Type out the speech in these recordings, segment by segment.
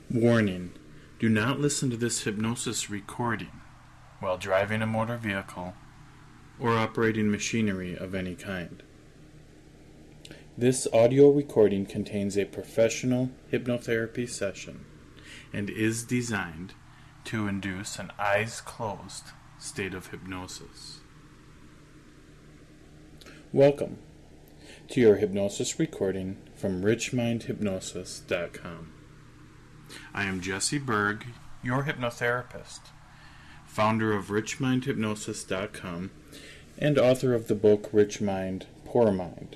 Warning: do not listen to this hypnosis recording while driving a motor vehicle or operating machinery of any kind. This audio recording contains a professional hypnotherapy session and is designed to induce an eyes-closed state of hypnosis. Welcome to your hypnosis recording from richmindhypnosis.com. I am Jesse Berg, your hypnotherapist, founder of richmindhypnosis.com, and author of the book Rich Mind, Poor Mind.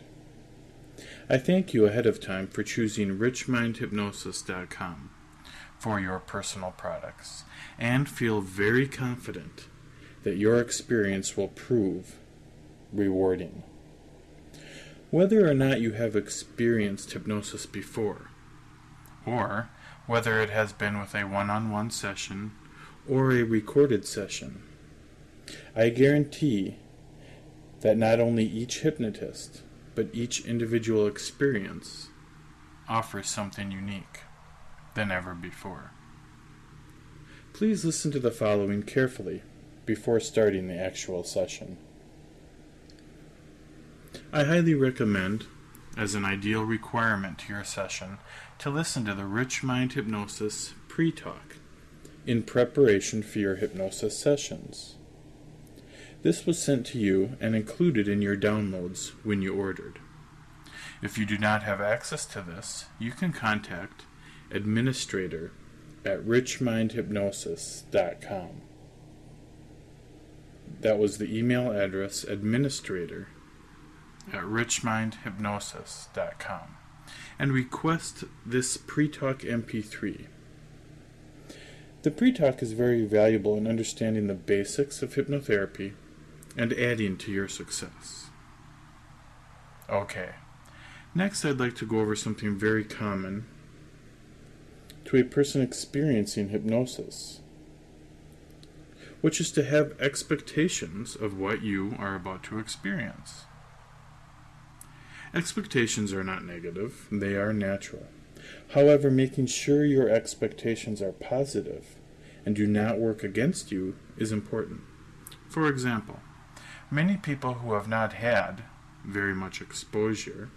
I thank you ahead of time for choosing richmindhypnosis.com for your personal products, and feel very confident that your experience will prove rewarding. Whether or not you have experienced hypnosis before, or whether it has been with a one-on-one session or a recorded session, I guarantee that not only each hypnotist, but each individual experience offers something unique than ever before. Please listen to the following carefully before starting the actual session. I highly recommend, as an ideal requirement to your session, to listen to the Rich Mind Hypnosis pre-talk in preparation for your hypnosis sessions. This was sent to you and included in your downloads when you ordered. If you do not have access to this, you can contact administrator at richmindhypnosis.com. That was the email address, administrator at richmindhypnosis.com, and request this pre-talk MP3. The pre-talk is very valuable in understanding the basics of hypnotherapy and adding to your success. Okay, next I'd like to go over something very common to a person experiencing hypnosis, which is to have expectations of what you are about to experience. Expectations are not negative, they are natural. However, making sure your expectations are positive and do not work against you is important. For example, many people who have not had very much exposure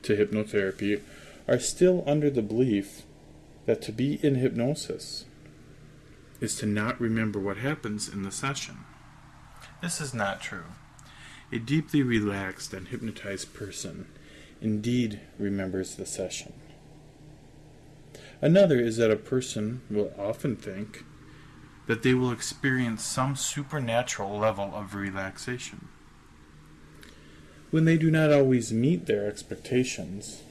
to hypnotherapy are still under the belief that to be in hypnosis is to not remember what happens in the session. This is not true. A deeply relaxed and hypnotized person indeed remembers the session. Another is that a person will often think that they will experience some supernatural level of relaxation. When they do not always meet their expectations,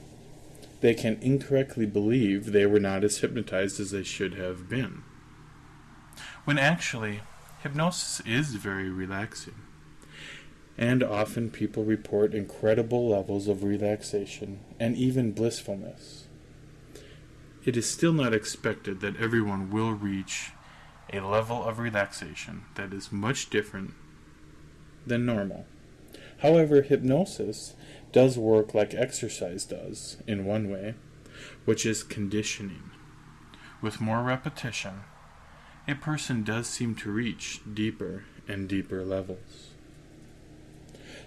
they can incorrectly believe they were not as hypnotized as they should have been, when actually hypnosis is very relaxing. And often people report incredible levels of relaxation and even blissfulness. It is still not expected that everyone will reach a level of relaxation that is much different than normal. However, hypnosis does work like exercise does in one way, which is conditioning. With more repetition, a person does seem to reach deeper and deeper levels.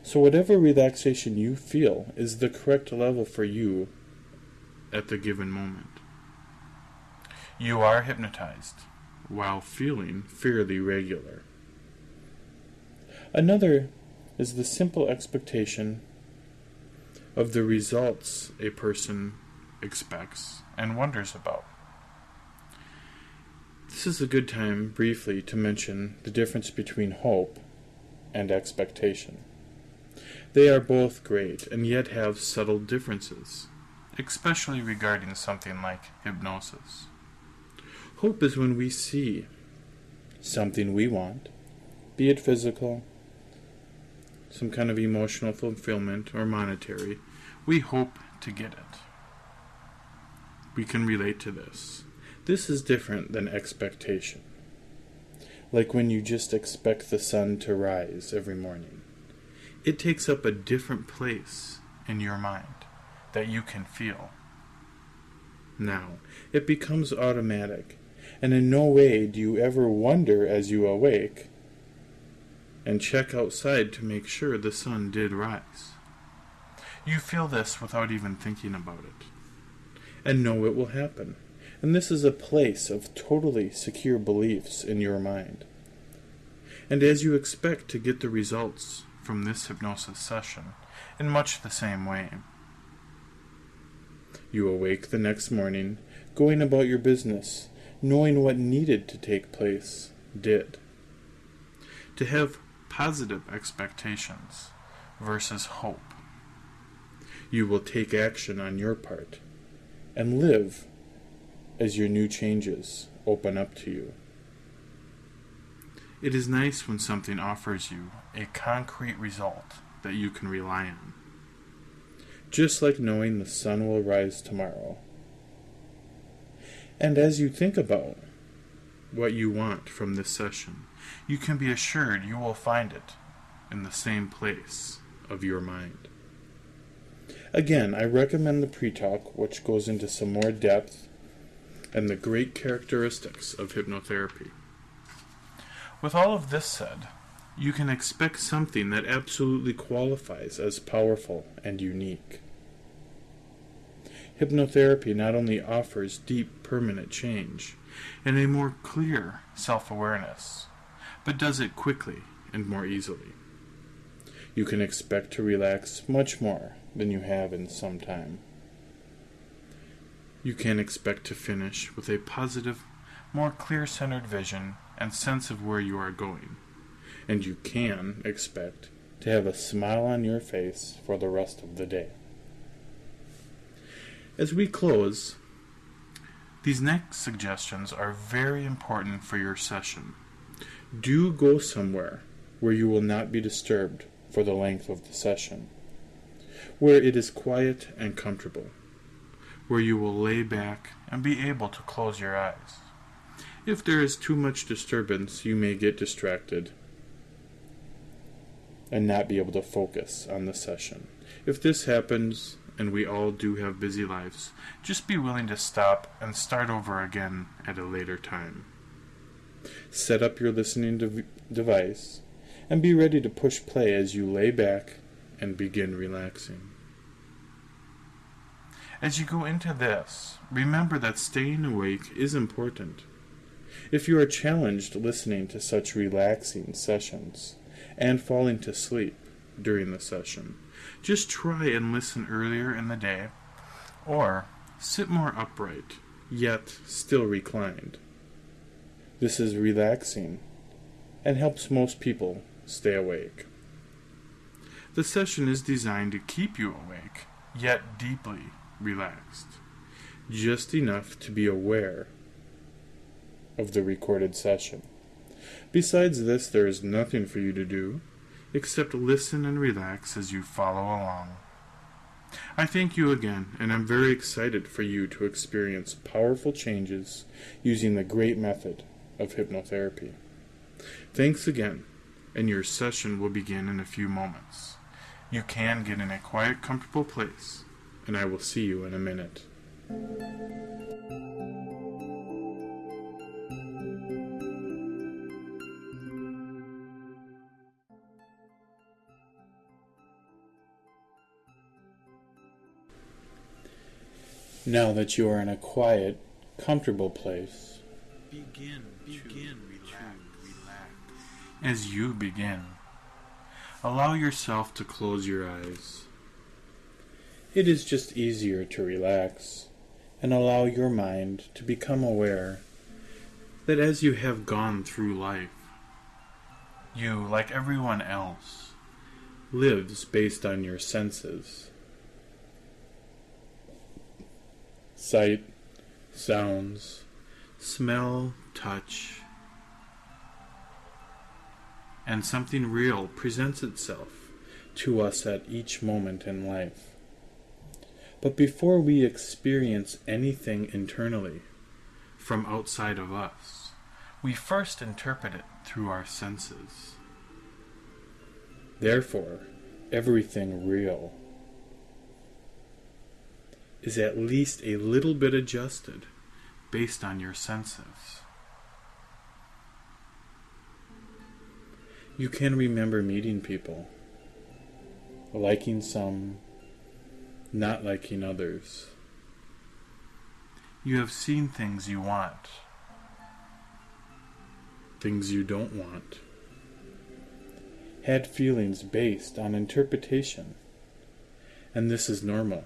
So whatever relaxation you feel is the correct level for you at the given moment. You are hypnotized while feeling fairly regular. Another is the simple expectation of the results a person expects and wonders about. This is a good time briefly to mention the difference between hope and expectation. They are both great, and yet have subtle differences, especially regarding something like hypnosis. Hope is when we see something we want, be it physical, some kind of emotional fulfillment, or monetary. We hope to get it. We can relate to this. This is different than expectation. like when you just expect the sun to rise every morning. It takes up a different place in your mind that you can feel. Now, it becomes automatic, and in no way do you ever wonder as you awake and check outside to make sure the sun did rise. You feel this without even thinking about it, and know it will happen. And this is a place of totally secure beliefs in your mind. And as you expect to get the results from this hypnosis session in much the same way, you awake the next morning, going about your business, knowing what needed to take place did. To have positive expectations versus hope. You will take action on your part and live as your new changes open up to you. It is nice when something offers you a concrete result that you can rely on. Just like knowing the sun will rise tomorrow. And as you think about what you want from this session, you can be assured you will find it in the same place of your mind. Again, I recommend the pre-talk, which goes into some more depth and the great characteristics of hypnotherapy. With all of this said, you can expect something that absolutely qualifies as powerful and unique. Hypnotherapy not only offers deep, permanent change and a more clear self-awareness, but does it quickly and more easily. You can expect to relax much more than you have in some time. You can expect to finish with a positive, more clear-centered vision and sense of where you are going. And you can expect to have a smile on your face for the rest of the day. As we close, these next suggestions are very important for your session. Do go somewhere where you will not be disturbed for the length of the session, where it is quiet and comfortable, where you will lay back and be able to close your eyes. If there is too much disturbance, you may get distracted and not be able to focus on the session. If this happens, and we all do have busy lives, just be willing to stop and start over again at a later time. Set up your listening device and be ready to push play as you lay back and begin relaxing. As you go into this, remember that staying awake is important. If you are challenged listening to such relaxing sessions and falling to sleep during the session, just try and listen earlier in the day, or sit more upright, yet still reclined. This is relaxing and helps most people stay awake. The session is designed to keep you awake, yet deeply relaxed, just enough to be aware of the recorded session. Besides this, there is nothing for you to do except listen and relax as you follow along. I thank you again, and I'm very excited for you to experience powerful changes using the great method of hypnotherapy. Thanks again, and your session will begin in a few moments. You can get in a quiet, comfortable place, and I will see you in a minute. Now that you are in a quiet, comfortable place, begin to relax. As you begin, allow yourself to close your eyes. It is just easier to relax and allow your mind to become aware that as you have gone through life, you, like everyone else, lives based on your senses. Sight, sounds, smell, touch, and something real presents itself to us at each moment in life. But before we experience anything internally from outside of us, We first interpret it through our senses. Therefore, everything real is at least a little bit adjusted based on your senses. You can remember meeting people, liking some, not liking others. You have seen things you want, things you don't want. Had feelings based on interpretation, and this is normal.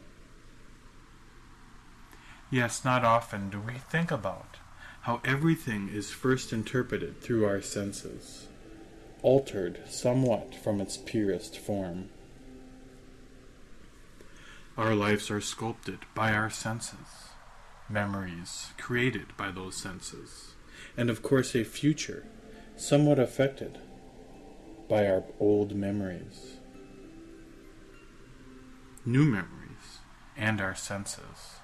Yes, not often do we think about how everything is first interpreted through our senses, altered somewhat from its purest form. Our lives are sculpted by our senses, memories created by those senses, and of course a future somewhat affected by our old memories. New memories and our senses.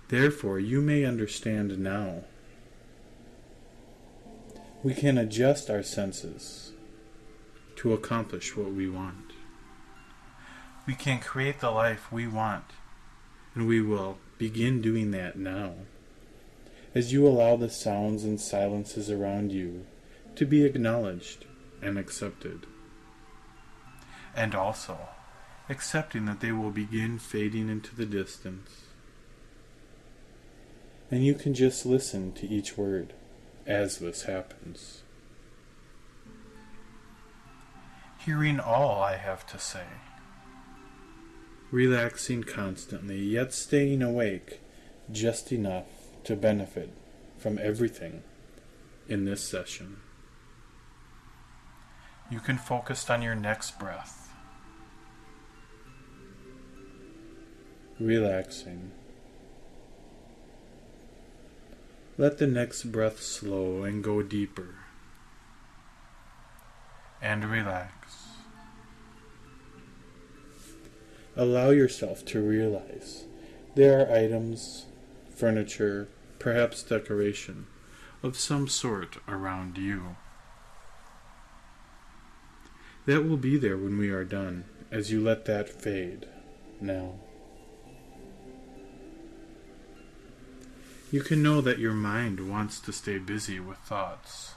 Therefore, you may understand now. We can adjust our senses to accomplish what we want. We can create the life we want, and we will begin doing that now, as you allow the sounds and silences around you to be acknowledged and accepted. And also, accepting that they will begin fading into the distance. And you can just listen to each word as this happens. Hearing all I have to say. Relaxing constantly, yet staying awake just enough to benefit from everything in this session. You can focus on your next breath. Relaxing. Let the next breath slow and go deeper. And relax. Allow yourself to realize there are items, furniture, perhaps decoration, of some sort around you. That will be there when we are done, as you let that fade now. You can know that your mind wants to stay busy with thoughts.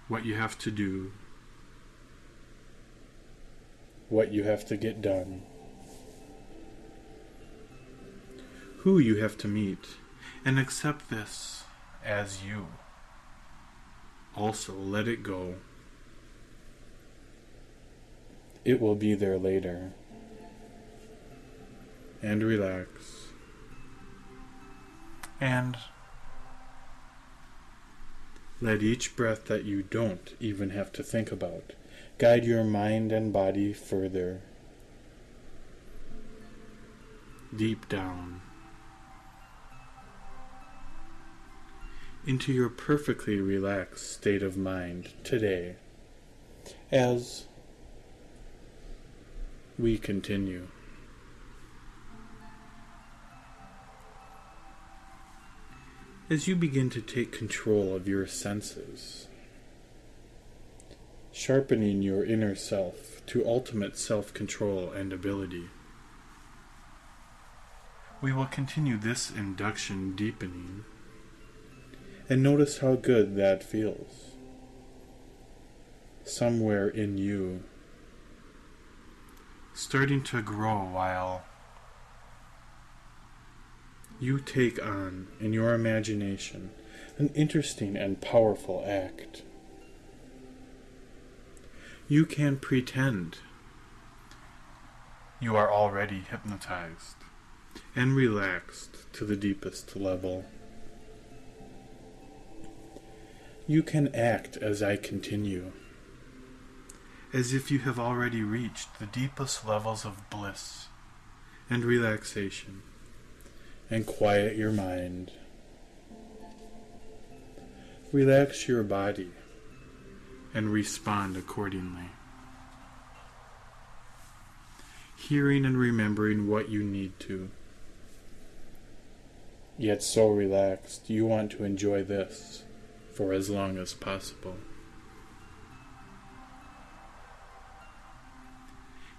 What you have to do. What you have to get done. Who you have to meet. And accept this as you. Also let it go. It will be there later. And relax. And let each breath that you don't even have to think about guide your mind and body further. Deep down. Into your perfectly relaxed state of mind today, as we continue. As you begin to take control of your senses, sharpening your inner self to ultimate self-control and ability, we will continue this induction deepening. And notice how good that feels. Somewhere in you. Starting to grow while you take on, in your imagination, an interesting and powerful act. You can pretend you are already hypnotized and relaxed to the deepest level. You can act as I continue, as if you have already reached the deepest levels of bliss and relaxation, and quiet your mind. Relax your body and respond accordingly. Hearing and remembering what you need to. yet so relaxed you want to enjoy this for as long as possible.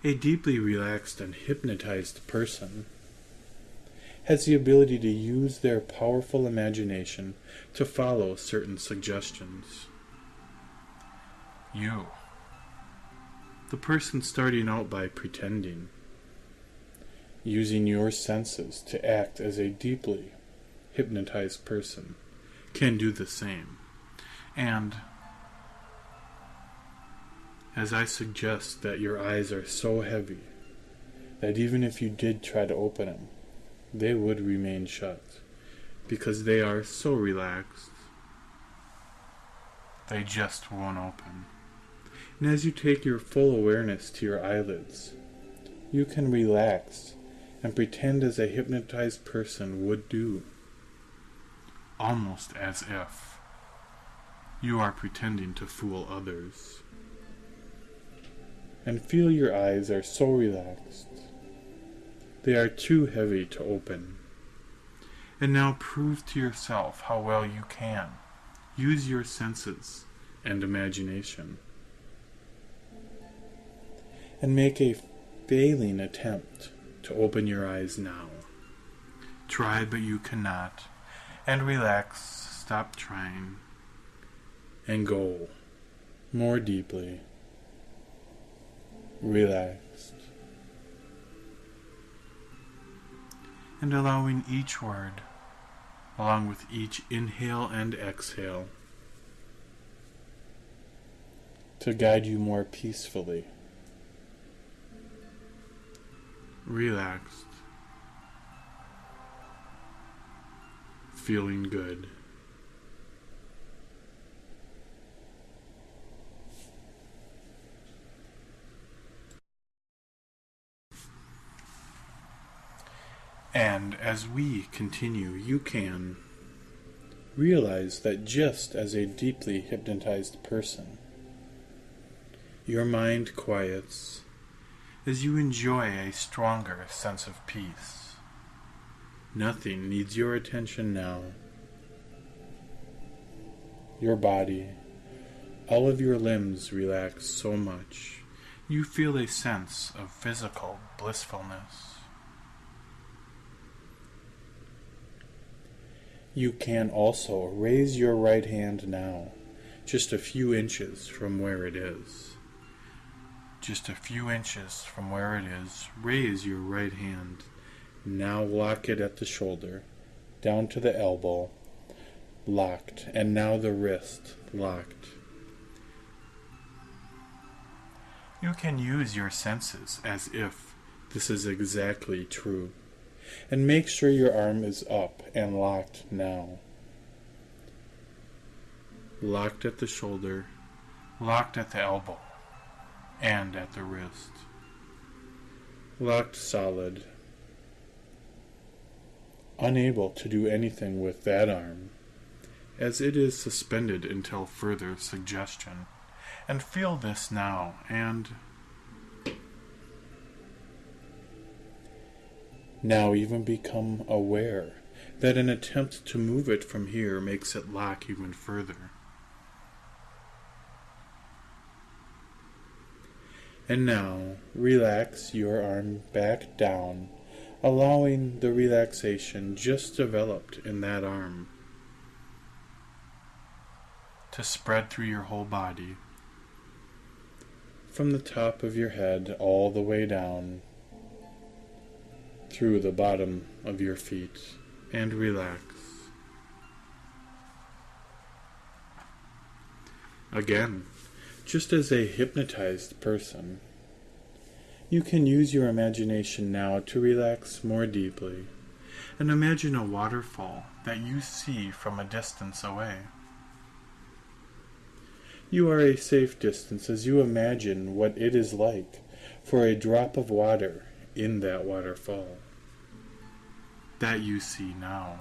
A deeply relaxed and hypnotized person has the ability to use their powerful imagination to follow certain suggestions. You, the person starting out by pretending, using your senses to act as a deeply hypnotized person, can do the same. And as I suggest that your eyes are so heavy that even if you did try to open them, they would remain shut, because they are so relaxed, they just won't open. And as you take your full awareness to your eyelids, you can relax and pretend as a hypnotized person would do, almost as if you are pretending to fool others. And feel your eyes are so relaxed. They are too heavy to open. And now prove to yourself how well you can use your senses and imagination. And make a failing attempt to open your eyes now. Try, but you cannot. And relax, stop trying, and go more deeply, relaxed. And allowing each word, along with each inhale and exhale, to guide you more peacefully, relaxed, feeling good. And as we continue, you can realize that just as a deeply hypnotized person, your mind quiets as you enjoy a stronger sense of peace. Nothing needs your attention now. Your body, all of your limbs relax so much, you feel a sense of physical blissfulness. You can also raise your right hand now, just a few inches from where it is. Just a few inches from where it is, raise your right hand. Now lock it at the shoulder, down to the elbow, locked, and now the wrist, locked. You can use your senses as if this is exactly true. And make sure your arm is up and locked now. Locked at the shoulder, locked at the elbow, and at the wrist. Locked solid. Unable to do anything with that arm, as it is suspended until further suggestion. And feel this now, and now even become aware that an attempt to move it from here makes it lock even further. And now relax your arm back down, allowing the relaxation just developed in that arm to spread through your whole body, from the top of your head all the way down through the bottom of your feet, and relax. Again, just as a hypnotized person, you can use your imagination now to relax more deeply, and imagine a waterfall that you see from a distance away. You are a safe distance as you imagine what it is like for a drop of water in that waterfall that you see now.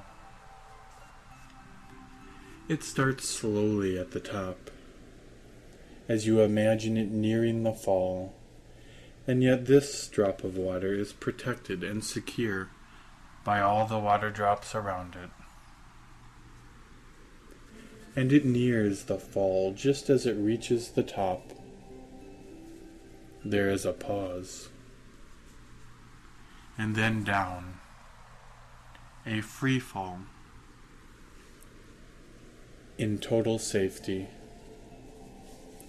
It starts slowly at the top as you imagine it nearing the fall, and yet this drop of water is protected and secure by all the water drops around it. And it nears the fall just as it reaches the top. There is a pause. And then down. A free fall. In total safety.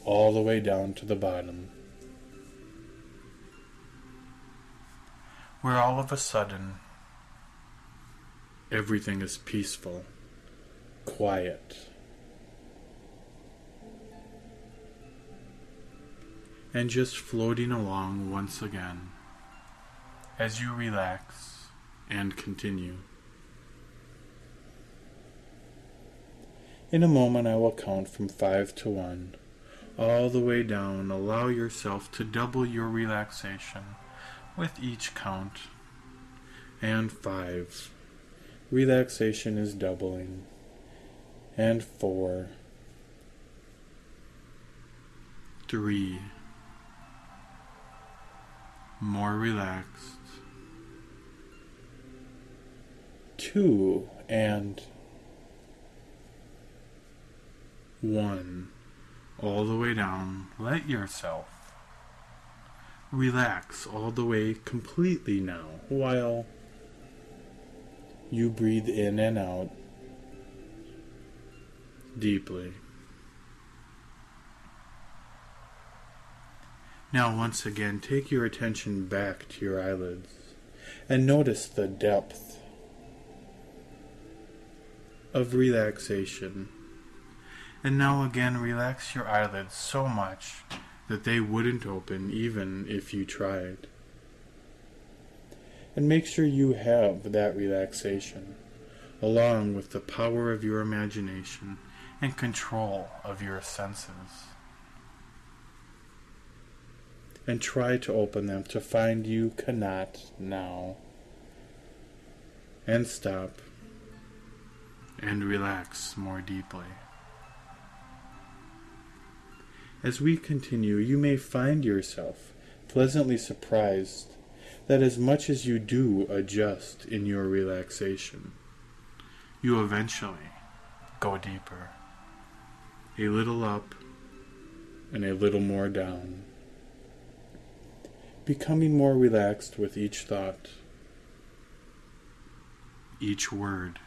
All the way down to the bottom. Where all of a sudden, everything is peaceful, quiet, and just floating along once again as you relax and continue. In a moment I will count from 5 to 1. All the way down, allow yourself to double your relaxation with each count. And 5. Relaxation is doubling. And 4. 3. More relaxed. 2. And 1. All the way down. Let yourself relax all the way completely now while you breathe in and out deeply. Now once again, take your attention back to your eyelids and notice the depth of relaxation. And now again, relax your eyelids so much that they wouldn't open even if you tried. And make sure you have that relaxation, along with the power of your imagination and control of your senses. And try to open them to find you cannot now. And stop. And relax more deeply. As we continue, you may find yourself pleasantly surprised that as much as you do adjust in your relaxation, you eventually go deeper. A little up and a little more down. Becoming more relaxed with each thought, each word,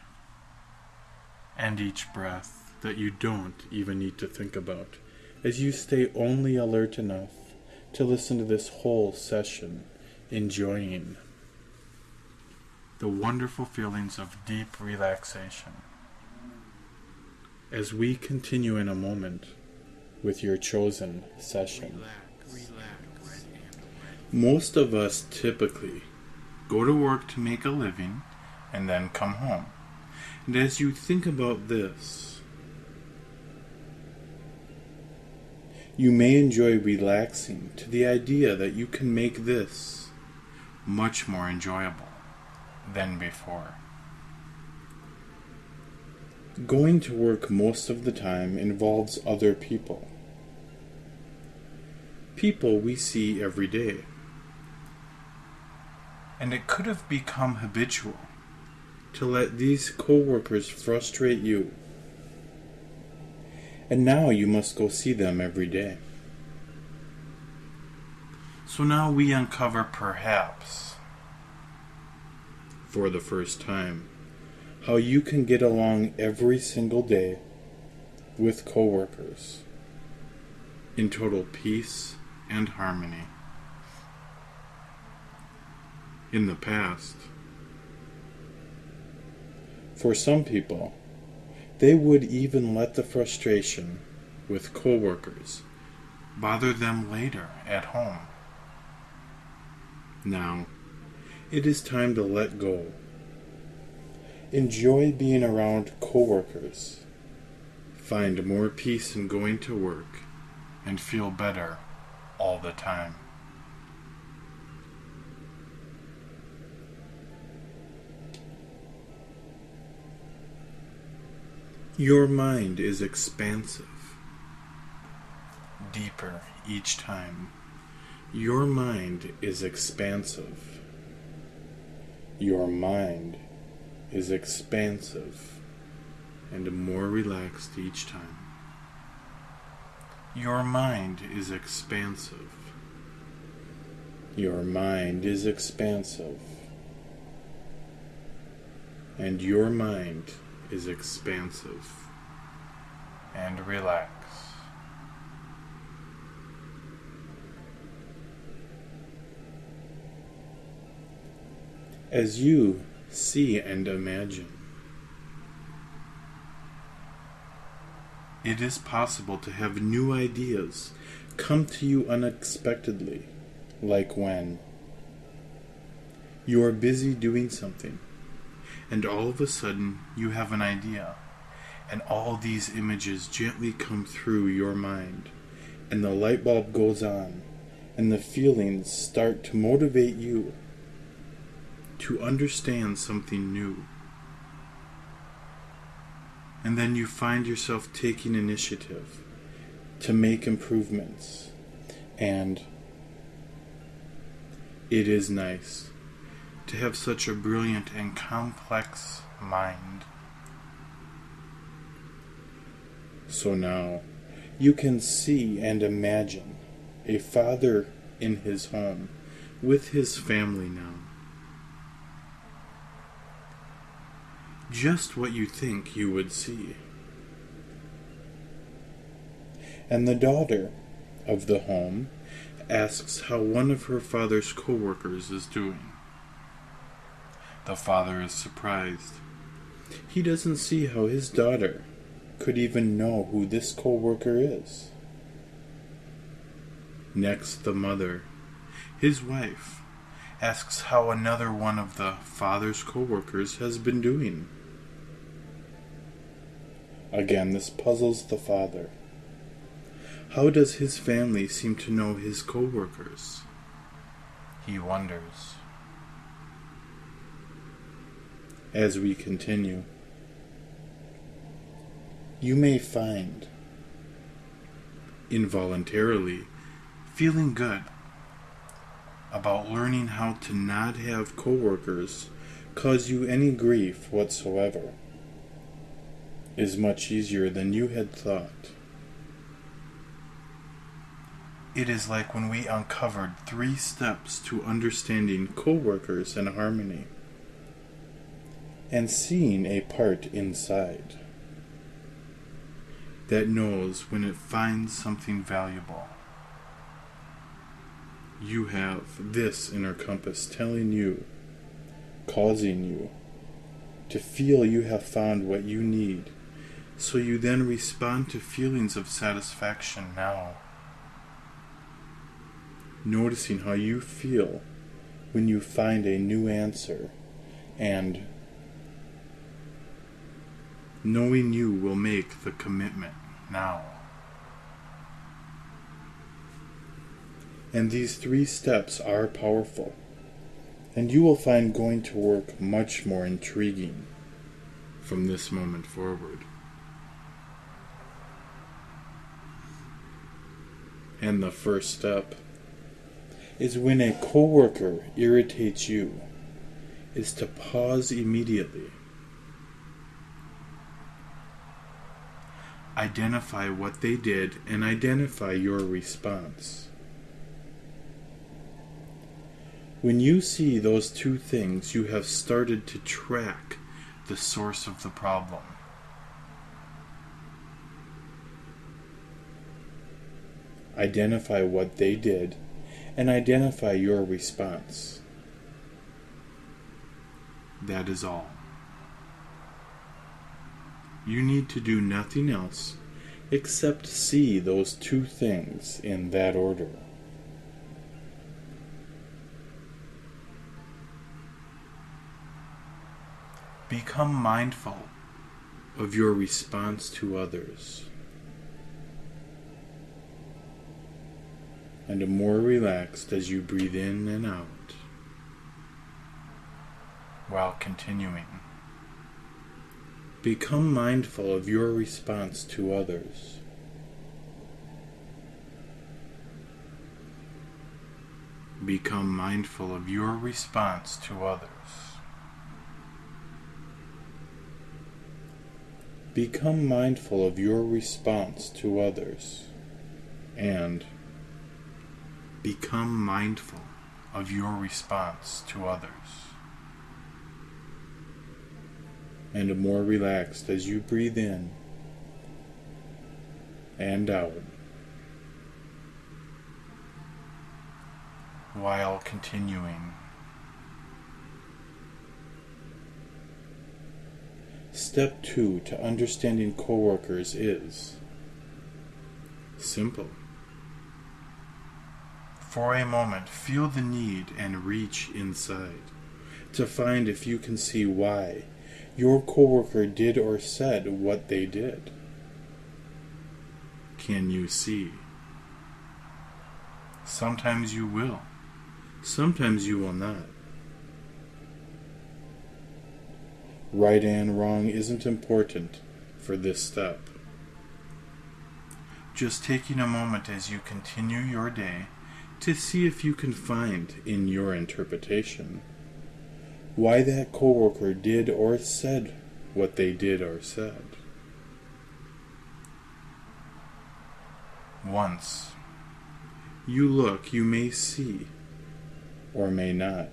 and each breath that you don't even need to think about, as you stay only alert enough to listen to this whole session, enjoying the wonderful feelings of deep relaxation. As we continue in a moment with your chosen session. Most of us typically go to work to make a living and then come home. And as you think about this, you may enjoy relaxing to the idea that you can make this much more enjoyable than before. Going to work most of the time involves other people. People we see every day. And it could have become habitual to let these co-workers frustrate you. And now you must go see them every day. So now we uncover, perhaps, for the first time, how you can get along every single day with co-workers in total peace and harmony. In the past, for some people, they would even let the frustration with co-workers bother them later at home. Now, it is time to let go. Enjoy being around co-workers. Find more peace in going to work and feel better all the time. Your mind is expansive, deeper each time. Your mind is expansive. Your mind is expansive and more relaxed each time. Your mind is expansive. Your mind is expansive. And your mind is expansive and relaxed. As you see and imagine, it is possible to have new ideas come to you unexpectedly, like when you are busy doing something, and all of a sudden you have an idea, and all these images gently come through your mind, and the light bulb goes on, and the feelings start to motivate you to understand something new. And then you find yourself taking initiative to make improvements. And it is nice to have such a brilliant and complex mind. So now you can see and imagine a father in his home with his family now. Just what you think you would see. And the daughter of the home asks how one of her father's co-workers is doing. The father is surprised. He doesn't see how his daughter could even know who this co-worker is. Next, the mother, his wife, asks how another one of the father's co-workers has been doing. Again, this puzzles the father. How does his family seem to know his co-workers? He wonders. As we continue, you may find, involuntarily, feeling good about learning how to not have co-workers cause you any grief whatsoever is much easier than you had thought. It is like when we uncovered 3 steps to understanding co-workers and harmony, and seeing a part inside that knows when it finds something valuable. You have this inner compass telling you, causing you to feel you have found what you need, so you then respond to feelings of satisfaction now. Noticing how you feel when you find a new answer, and knowing you will make the commitment now. And these 3 steps are powerful, and you will find going to work much more intriguing from this moment forward. And the first step is when a coworker irritates you, is to pause immediately. Identify what they did and identify your response. When you see those 2 things, you have started to track the source of the problem. Identify what they did and identify your response. That is all. You need to do nothing else except see those 2 things in that order. Become mindful of your response to others, and more relaxed as you breathe in and out, while continuing. Become mindful of your response to others. Become mindful of your response to others. Become mindful of your response to others. And become mindful of your response to others. And more relaxed as you breathe in and out, while continuing. Step 2 to understanding coworkers is simple. For a moment, feel the need and reach inside to find if you can see why your coworker did or said what they did. Can you see? Sometimes you will. Sometimes you will not. Right and wrong isn't important for this step. Just taking a moment as you continue your day to see if you can find in your interpretation why that coworker did or said what they did or said. Once you look, you may see or may not,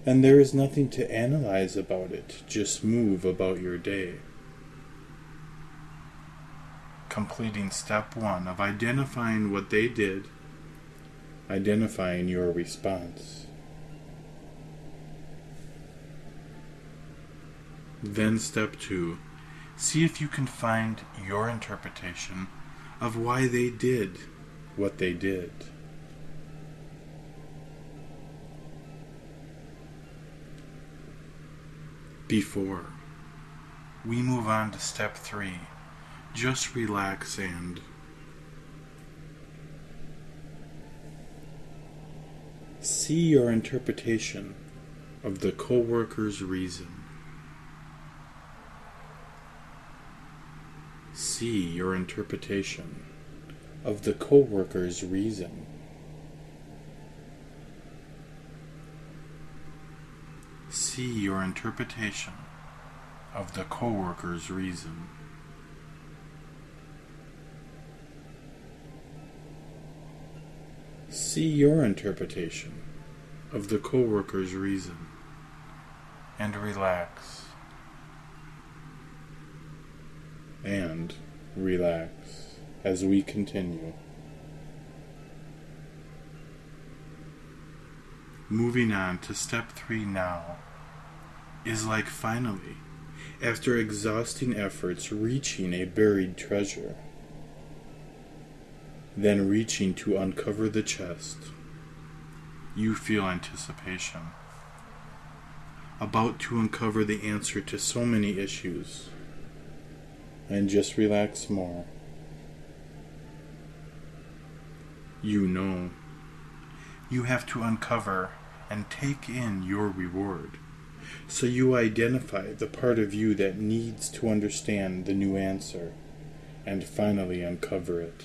and there is nothing to analyze about it. Just move about your day. Completing step 1 of identifying what they did, identifying your response. Then step 2, see if you can find your interpretation of why they did what they did. Before we move on to step 3, just relax and see your interpretation of the coworker's reason. See your interpretation of the coworker's reason. See your interpretation of the coworker's reason. See your interpretation of the coworker's reason and relax. And relax as we continue. Moving on to step 3 now is like finally, after exhausting efforts, reaching a buried treasure. Then reaching to uncover the chest. You feel anticipation. About to uncover the answer to so many issues. And just relax more. You know you have to uncover and take in your reward. So you identify the part of you that needs to understand the new answer and finally uncover it.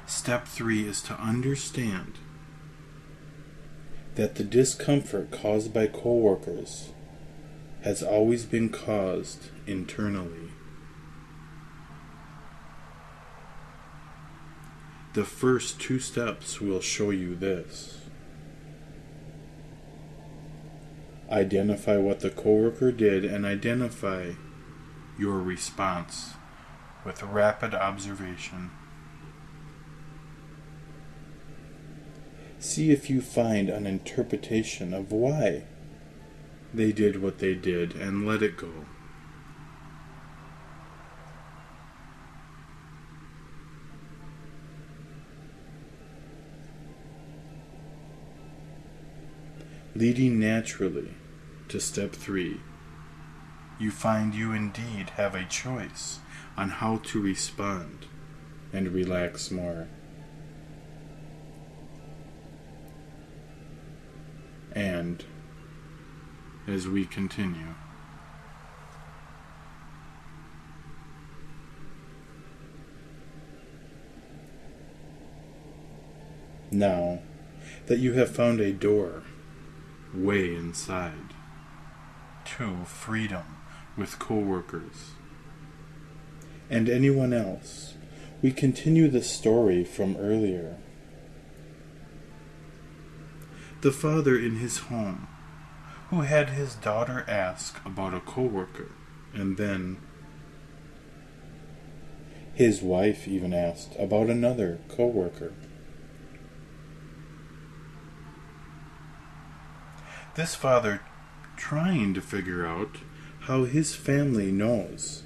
Step 3 is to understand that the discomfort caused by coworkers has always been caused internally. The first 2 steps will show you this. Identify what the coworker did and identify your response with rapid observation. See if you find an interpretation of why they did what they did and let it go. Leading naturally to step 3, you find you indeed have a choice on how to respond and relax more. And as we continue, now that you have found a door way inside, to freedom with coworkers. And anyone else. We continue the story from earlier. The father in his home, who had his daughter ask about a coworker, and then his wife even asked about another coworker. This father, trying to figure out how his family knows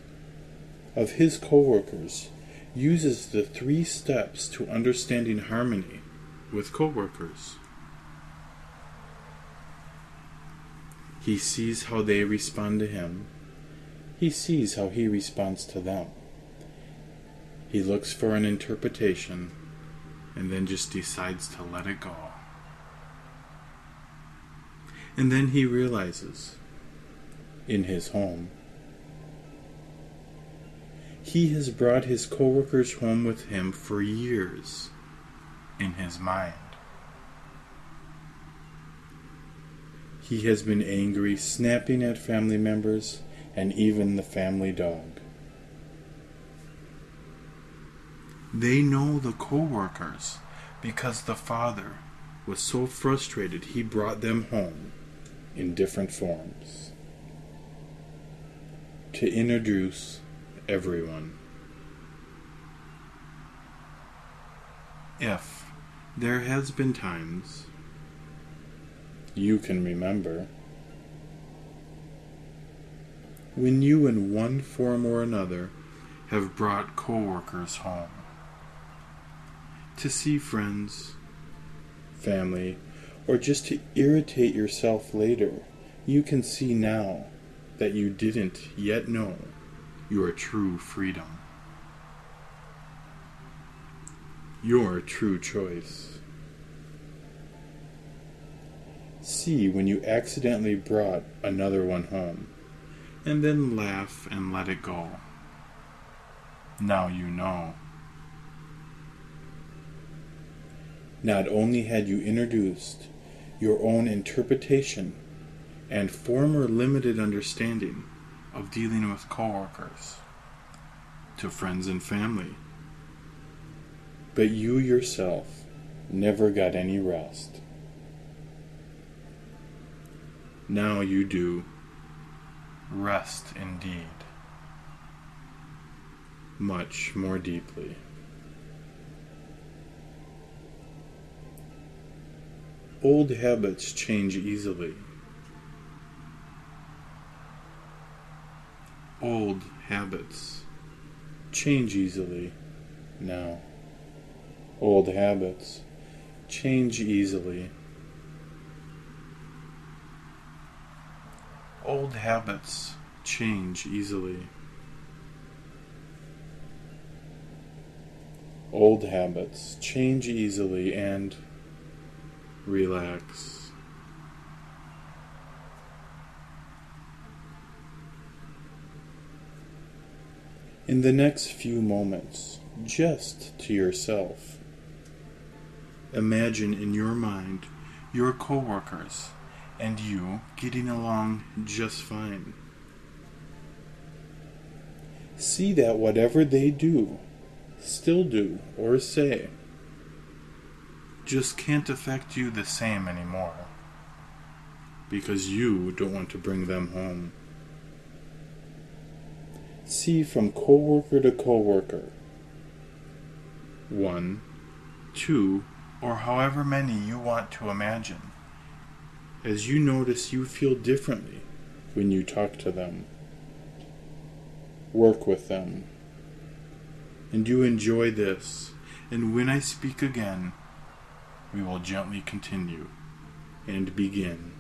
of his coworkers, uses the 3 steps to understanding harmony with coworkers. He sees how they respond to him. He sees how he responds to them. He looks for an interpretation and then just decides to let it go. And then he realizes, in his home, he has brought his coworkers home with him for years in his mind. He has been angry, snapping at family members and even the family dog. They know the coworkers because the father was so frustrated he brought them home in different forms to introduce everyone. If there has been times you can remember when you in one form or another have brought coworkers home to see friends, family, or just to irritate yourself later, you can see now that you didn't yet know your true freedom, your true choice. See when you accidentally brought another one home, and then laugh and let it go. Now you know. Not only had you introduced your own interpretation and former limited understanding of dealing with coworkers to friends and family, but you yourself never got any rest. Now you do. Rest indeed. Much more deeply. Old habits change easily. Old habits change easily now. Old habits change easily. Old habits change easily. Old habits change easily and relax. In the next few moments, just to yourself, imagine in your mind your coworkers and you getting along just fine. See that whatever they do, still do, or say, just can't affect you the same anymore. Because you don't want to bring them home. See from coworker to coworker, 1, 2, or however many you want to imagine. As you notice you feel differently when you talk to them, work with them, and you enjoy this. And when I speak again, we will gently continue and begin.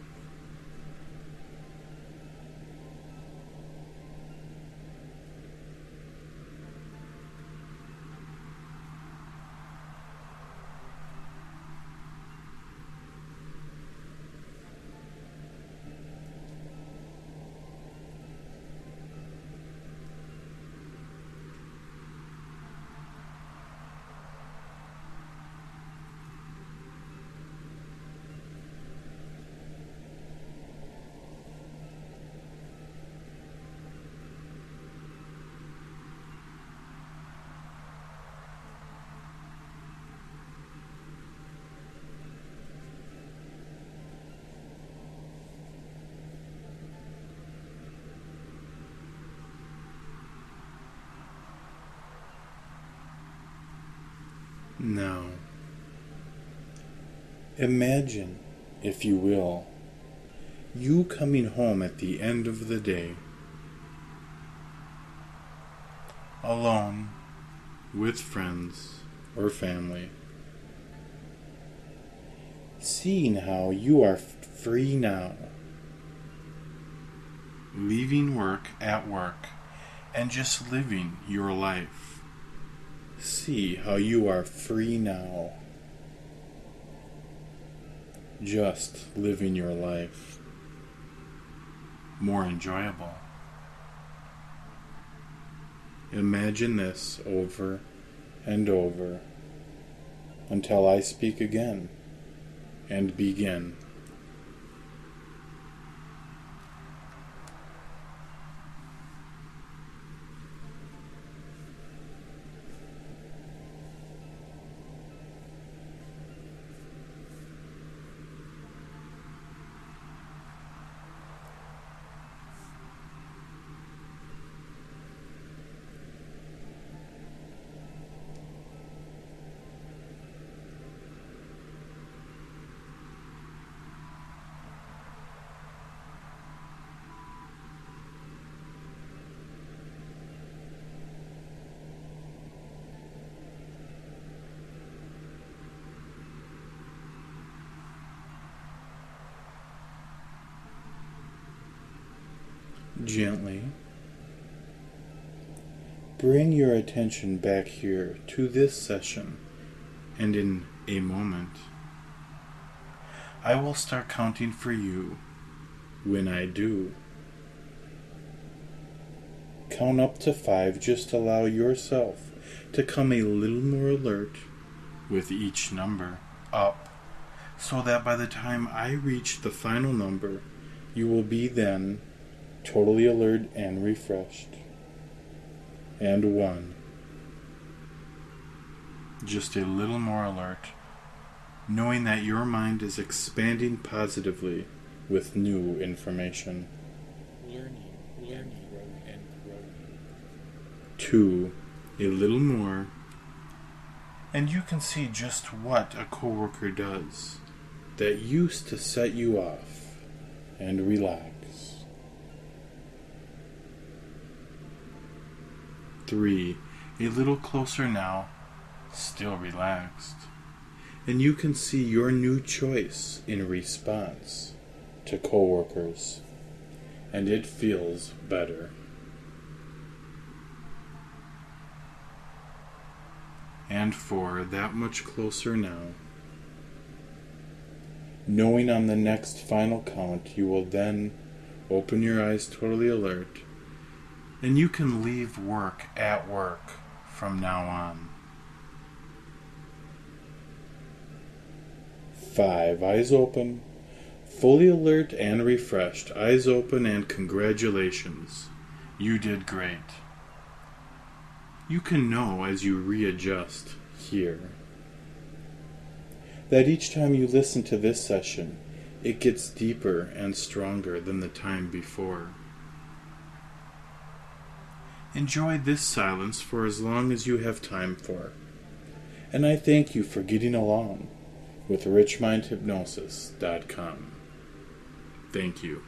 Now, imagine, if you will, you coming home at the end of the day, alone, with friends or family, seeing how you are free now, leaving work at work and just living your life. See how you are free now, just living your life. More enjoyable. Imagine this over and over until I speak again and begin. Gently bring your attention back here to this session, and in a moment I will start counting for you. When I do, count up to 5. Just allow yourself to come a little more alert with each number up, so that by the time I reach the final number, you will be then totally alert and refreshed. And 1. Just a little more alert, knowing that your mind is expanding positively with new information. Learning, and growing. 2. A little more, and you can see just what a coworker does that used to set you off, and relax. 3. A little closer now, still relaxed. And you can see your new choice in response to coworkers, and it feels better. And 4, that much closer now, knowing on the next final count you will then open your eyes totally alert, and you can leave work at work from now on. 5, eyes open, fully alert and refreshed. Eyes open, and congratulations. You did great. You can know as you readjust here that each time you listen to this session, it gets deeper and stronger than the time before. Enjoy this silence for as long as you have time for. And I thank you for getting along with richmindhypnosis.com. Thank you.